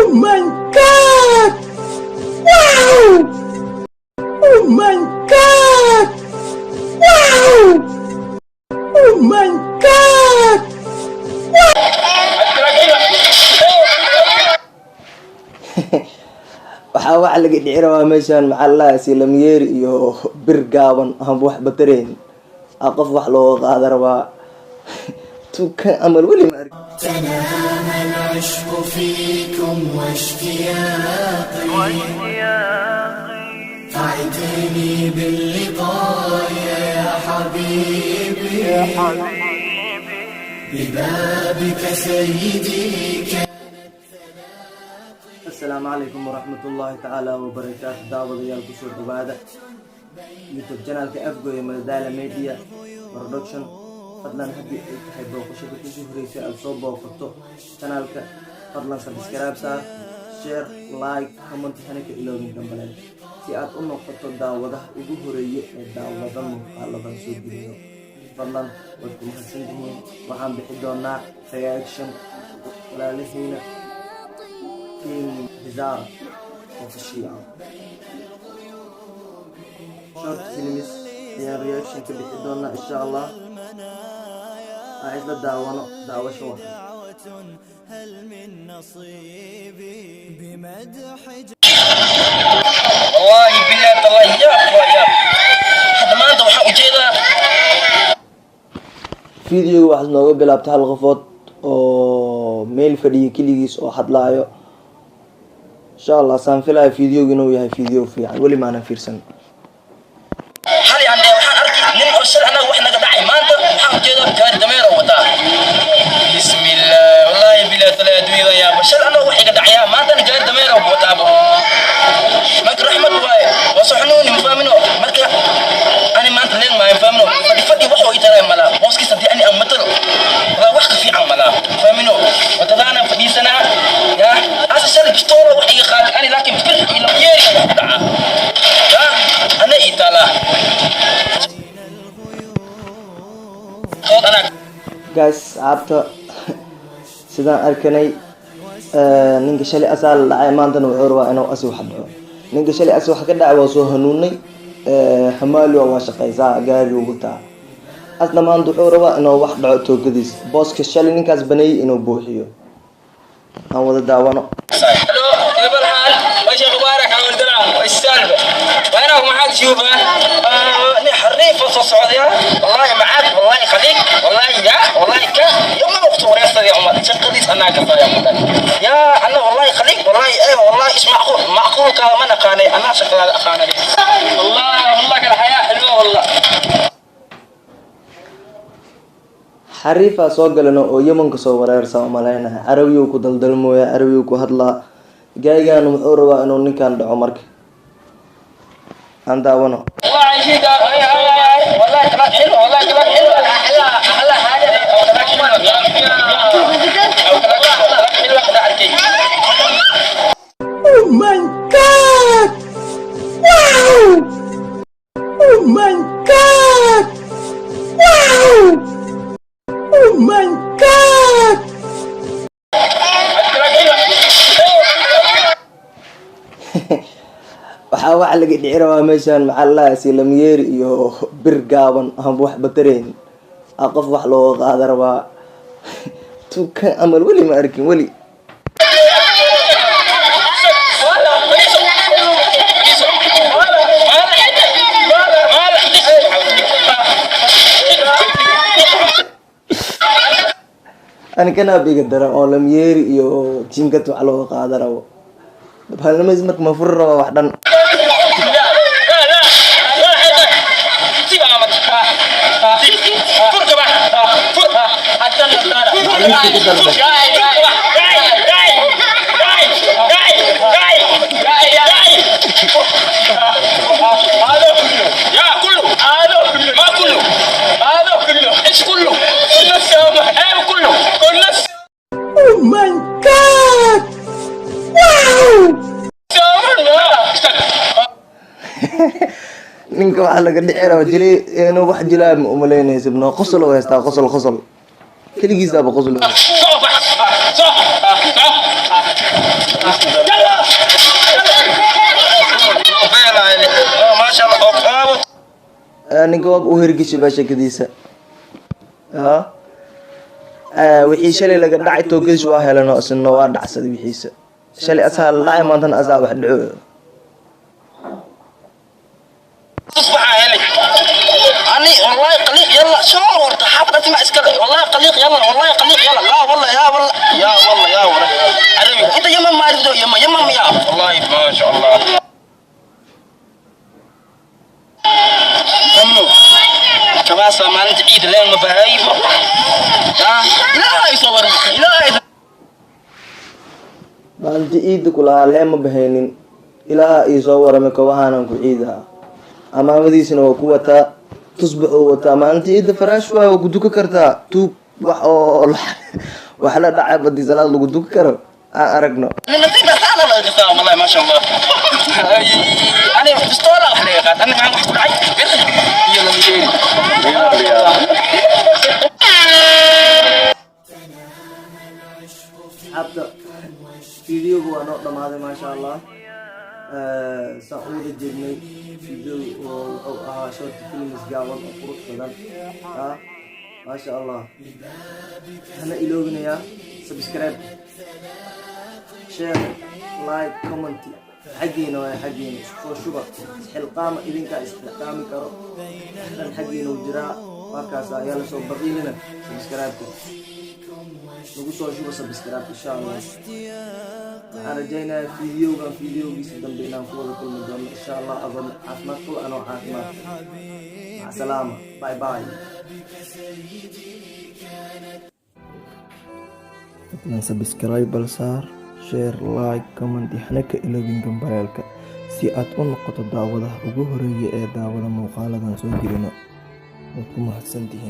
Oh my God! Wow! Oh my God! Wow! Oh my God! waxaa wax laga dhici rabaa meeshaan maxaa la dhahaa silamyeeri iyo bir gaaban aan wax batareen qof wax looga qaada rabaa tukan amal weli ma arkin تنام العشق فيكم واشتياقي فاعتني باللقاء يا حبيبي ببابك سيدي السلام عليكم ورحمة الله تعالى وبركاته دعوة ديال كسور دبادة يوتيوب channel كأفجو مدالة ميديا برودكشن فضلا حبي تحبوا وشبك شهري الصوب وقطو channel فضلا سبسكرايب صار شير لايك كومنت هناك إلى من كمبلين سيات أنو قطو دعوة وجهرية دعوة مقالبا سوديو فضلا وكم حسنتهم وعم بحدونا رياكشن ولا لهينا تيم هزار وفي الشيعة شورت فيلمس يا رياكشن كده حدونا إن شاء الله عايز للدعوة دعوة شوية هل من نصيبي بمدح والله بالله تالله يا حد ما انت وحق جيدا فيديو واحد nooga bilaabtay hal qofood oo meel fadhiyo kaligiis oo hadlaayo insha Allah saan filay fiidiyoga inuu yahay fiidiyo fiican wali ma ana fiirsan hal yani waxaan arkay nin oo shir anaga wax naga dhacay maanta waxaan jeedo gaari dameero wada bismillah wallahi billah taallah adduunyada ya bashar anaga wax iga dhacaya maanta gaari dameero wada marka raxmad waay wasaxnuuni mafahmino marka ani maanta leen ma fahmino fadhi wax oo itaray mala booskiisa hadii ani amatal wala wax ka fiican mala fahmino wadadana fadhiisana ya asa shar bistoolo wax iga qaad ani laakiin bir ila yeeri dhaca ya ana itala guys abta sidaan arkanay ninka shalay asaal dhacay maantana wuxuu rabaa inuu asi wax dhaco ninka shalay asi wax ka dhacay waa soo hanuunay hamaali waa shaqaysaa gaari ugu taa asna maanta wuxuu rabaa inuu wax dhaco toogadiis booska shalay ninkaas baneeyay inuu buuxiyo aan wada daawano الو كيف الحال؟ وش اخبارك عم الدرع؟ وش السالفه؟ وينك معك شوفه؟ حريف وسط السعوديه والله معك والله خليك والله يا والله كا يوم ما اختور يا استاذ يا عمر شقديس انا كفايه يا عمر يا انا والله خليك والله ايه والله ايش معقول كما انا قاني انا شغال اخانا والله والله الحياه حلوه والله xariifa soo galano oo Yemen ka soo wareersan malaynaa Arabiyo ku daldalmooya Arabiyo ku hadla gaaygan wuxuu rabaa inuu ninkan dhaco marka aan daawano والله شيء والله كلام حلو والله كلام حلو احلى حاجه Oh my God! Wow! Oh my God! Wow! Oh my God! waxaa wax laga dhici rabaa meeshaan maxaa la dhahaa silamyeeri iyo bir gaaban aan wax batareen qof wax looga qaada rabaa tukan amal weli ma arkin weli أنا كان أبي قدر أولم يير يو جينكت على قادر أو بهالما اسمك مفر واحدا Oh my God! Wow! ninka waxa laga dhicira jilay inuu wax jilaa ma umaleynaysid noo qosol oo heystaa qosol kaligiisa ba qosol ninka waa u hergeshay baa sheekadiisa wixii shalay laga dhacay toogadiis waa helano isna waa dhacsaday wixiisa shalay asaa la dhacay maantana asaa wax dhaco أني والله قليق يلا شو ورد حاطة ما إسكال والله قليق يلا والله قليق يلا لا والله يا والله يا والله يا والله عربي أنت يما ما أعرف يما يا والله ما شاء الله أمو كمان سامان تعيد لين مبهايب لا يصور لا maalintii ciidda ku lahaa leema bahaynin ilaaha ii soo warame kawahaanaan ku ciidaha amaamadiisina waa ku wataa tusbax oo wataa maalintii ciidda faraash waay waa ku duka kartaa tuug wax oo wax la dhacay badii salaad lagu duka karo aan aragno نصيب حالة الله يقطع والله ما شاء الله أنا بستولة وحنا يقطع أنا معي واحد عايز يلا نجيب حتى فيديو هو نقطة هذا ما شاء الله سأقول الجنة فيديو أو شورت فيلم سجاوان أو قرط كذا ما شاء الله هنا إلوغنا يا سبسكرايب شير لايك كومنت حقينا ويا حقينا شوفوا حلقامة إذن كاستحكامي كرو إحنا حقينا وجراء وكاسا يلا سو بقيلنا سبسكرايب نقول شوفوا سبسكرايب إن شاء الله رجينا فيديو بيسدم بينا نقول كل مجمع إن شاء الله أظن عافمات كل أنا وعافمات مع السلامة باي باي fadlan subscribe bal saar share like comment hana ka iloobin gambaraalka si aad u noqoto daawadaha ugu horeeya ee daawada muuqaaladan soo gelino waad ku mahadsantihiin